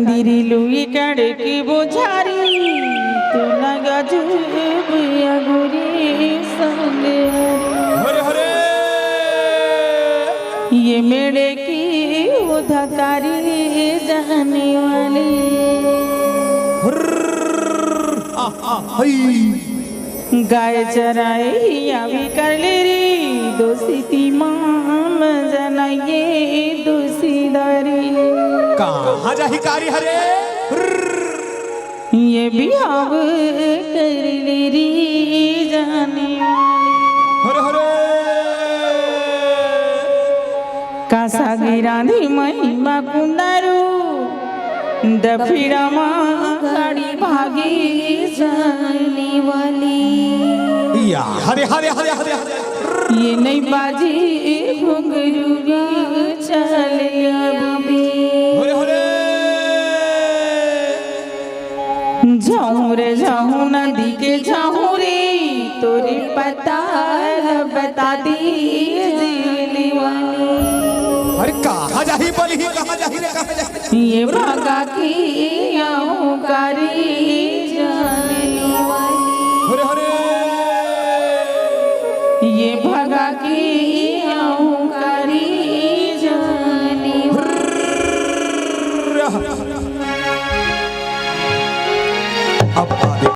কান্দিরি Luis কাড়ে কি বোঝারি তোলা গজব আগুরি সঙ্গে हरे हरे ये मेरे की उधाकारी जाने वाली गाय चराए अभी कर ले री दोस्ती माम जनाइए दोषीदारी कहाँ जा हिकारी हरे ये भी अब कर ले री जाने हरे हरे कासा गिरांधी महिमा कुंदारू दफिरा गाड़ी भागी जाने वाली या हरे हरे हरे हरे हरे ये नहीं बाजी घुंघरू चले अभी हरे हरे जाऊं रे जाऊं नदी के जाऊं रे तोरी पता बता दी दिली वाली अरे कहाँ जा ही बोली ही कहाँ जा ही रे कहाँ जा ये भागा की आऊं कारी जाने वाली हरे हरे ये भागा की आऊं कारी जाने वाली अब